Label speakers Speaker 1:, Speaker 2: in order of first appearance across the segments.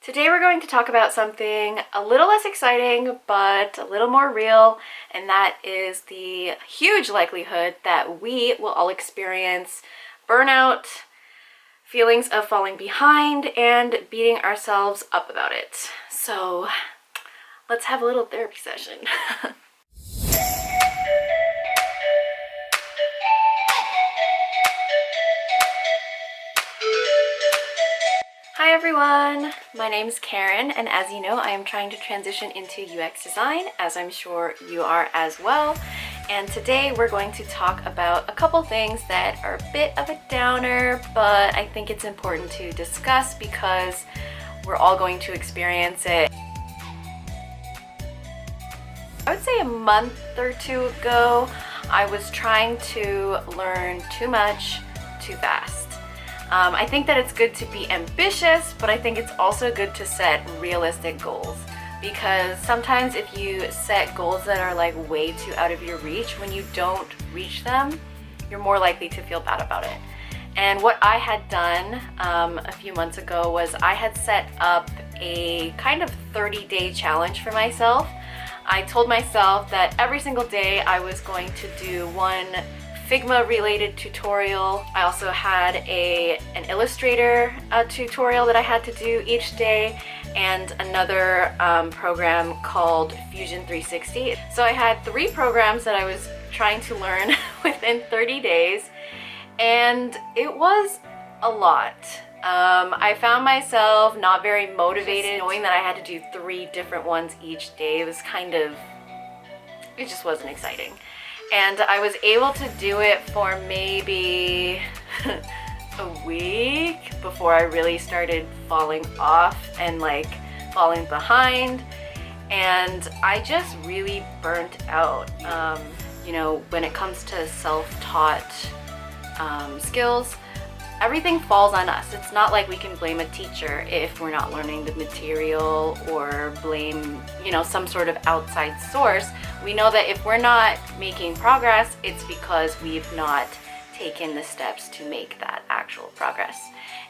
Speaker 1: Today we're going to talk about something a little less exciting, but a little more real, and that is the huge likelihood that we will all experience burnout, feelings of falling behind, and beating ourselves up about it. So let's have a little therapy session. Hi everyone, my name is Karen, and as you know, I am trying to transition into UX design, as I'm sure you are as well. And today we're going to talk about a couple things that are a bit of a downer, but I think it's important to discuss because we're all going to experience it. I would say a month or two ago, I was trying to learn too much, too fast. I think that it's good to be ambitious, but I think it's also good to set realistic goals, because sometimes if you set goals that are like way too out of your reach, when you don't reach them, you're more likely to feel bad about it. And what I had done a few months ago was I had set up a kind of 30-day challenge for myself. I told myself that every single day I was going to do one Figma related tutorial. I also had an Illustrator tutorial that I had to do each day, and another program called Fusion 360. So I had 3 programs that I was trying to learn within 30 days, and it was a lot. I found myself not very motivated, knowing that I had to do 3 different ones each day. It just wasn't exciting. And I was able to do it for maybe a week before I really started falling off and like falling behind. And I just really burnt out. You know, when it comes to self-taught skills, everything falls on us. It's not like we can blame a teacher if we're not learning the material, or blame, you know, some sort of outside source. We know that if we're not making progress, it's because we've not taken the steps to make that actual progress.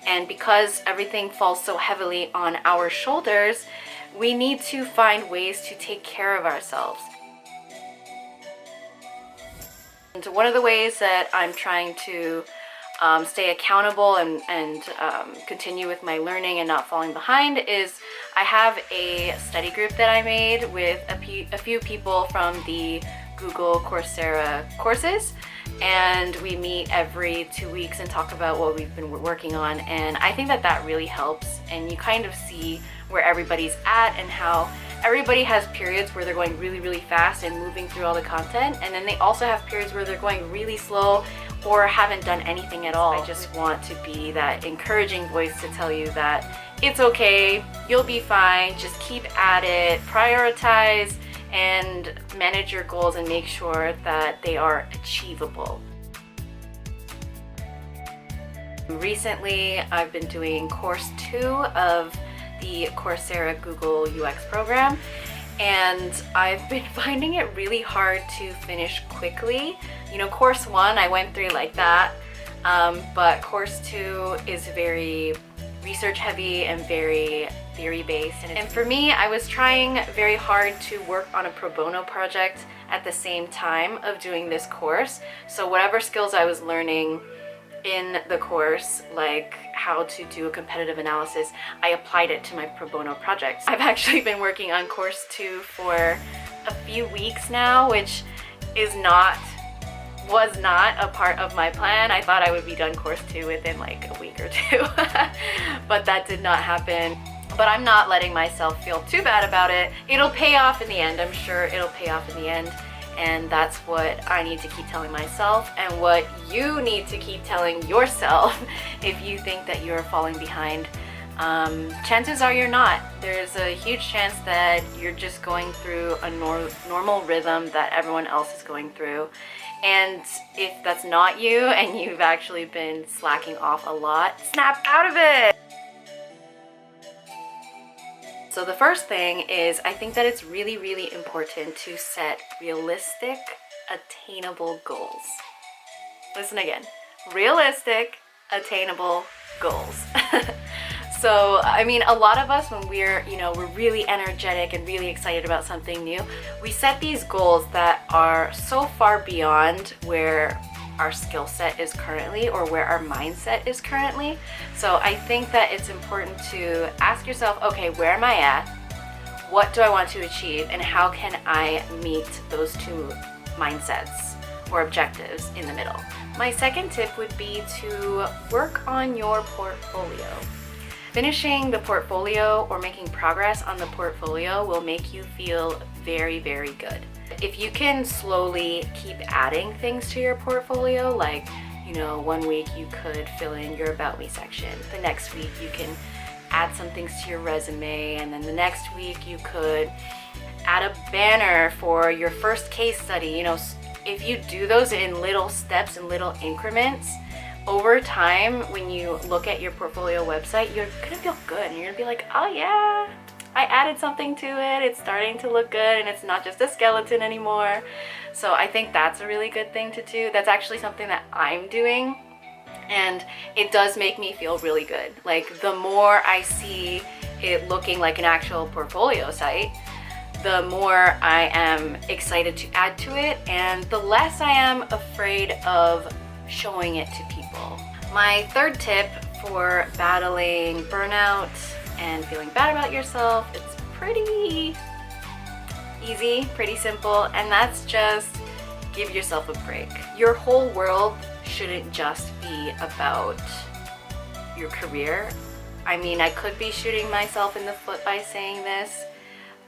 Speaker 1: And because everything falls so heavily on our shoulders, we need to find ways to take care of ourselves. And one of the ways that I'm trying to stay accountable and continue with my learning and not falling behind is I have a study group that I made with a few people from the Google Coursera courses, and we meet every 2 weeks and talk about what we've been working on. And I think that that really helps, and you kind of see where everybody's at and how everybody has periods where they're going really, really fast and moving through all the content, and then they also have periods where they're going really slow or haven't done anything at all. I just want to be that encouraging voice to tell you that it's okay, you'll be fine, just keep at it, prioritize, and manage your goals and make sure that they are achievable. Recently, I've been doing course 2 of the Coursera Google UX program, and I've been finding it really hard to finish quickly. You know, course 1 I went through like that, but course 2 is very research heavy and very theory based. And for me, I was trying very hard to work on a pro bono project at the same time of doing this course. So whatever skills I was learning in the course, like how to do a competitive analysis, I applied it to my pro bono projects. I've actually been working on course 2 for a few weeks now, which was not a part of my plan. I thought I would be done course 2 within like a week or 2, but that did not happen. But I'm not letting myself feel too bad about it. It'll pay off in the end. I'm sure it'll pay off in the end. And that's what I need to keep telling myself, and what you need to keep telling yourself if you think that you're falling behind. Chances are you're not. There's a huge chance that you're just going through a normal rhythm that everyone else is going through. And if that's not you and you've actually been slacking off a lot, snap out of it! So the first thing is, I think that it's really, really important to set realistic, attainable goals. Listen again. Realistic, attainable goals. So, I mean, a lot of us, when we're really energetic and really excited about something new, we set these goals that are so far beyond where our skill set is currently or where our mindset is currently. So I think that it's important to ask yourself, okay, where am I at? What do I want to achieve? And how can I meet those two mindsets or objectives in the middle? My second tip would be to work on your portfolio. Finishing the portfolio or making progress on the portfolio will make you feel very, very good. If you can slowly keep adding things to your portfolio, like, 1 week you could fill in your About Me section. The next week you can add some things to your resume, and then the next week you could add a banner for your first case study. If you do those in little steps and little increments, over time, when you look at your portfolio website, you're gonna feel good, and you're gonna be like, oh yeah, I added something to it, it's starting to look good, and it's not just a skeleton anymore. So I think that's a really good thing to do. That's actually something that I'm doing, and it does make me feel really good. Like, the more I see it looking like an actual portfolio site, the more I am excited to add to it, and the less I am afraid of showing it to people. My third tip for battling burnout and feeling bad about yourself, it's pretty easy, pretty simple, and that's just give yourself a break. Your whole world shouldn't just be about your career. I mean, I could be shooting myself in the foot by saying this,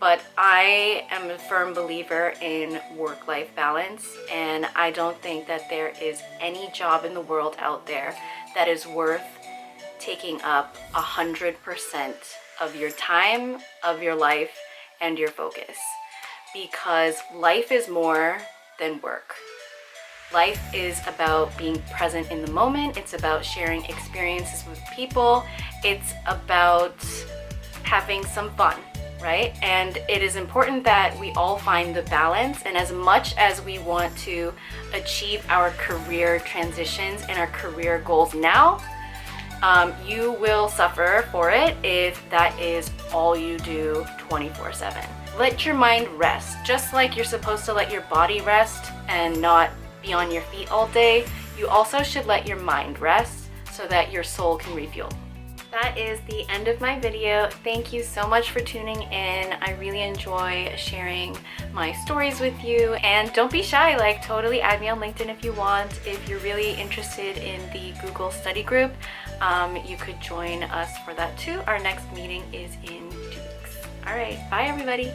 Speaker 1: but I am a firm believer in work-life balance, and I don't think that there is any job in the world out there that is worth taking up 100% of your time, of your life, and your focus. Because life is more than work. Life is about being present in the moment. It's about sharing experiences with people. It's about having some fun, right? And it is important that we all find the balance. And as much as we want to achieve our career transitions and our career goals now, you will suffer for it if that is all you do 24/7. Let your mind rest. Just like you're supposed to let your body rest and not be on your feet all day, you also should let your mind rest so that your soul can refuel. That is the end of my video. Thank you so much for tuning in. I really enjoy sharing my stories with you, and don't be shy, like totally add me on LinkedIn if you want. If you're really interested in the Google study group, you could join us for that too. Our next meeting is in 2 weeks. All right, bye everybody.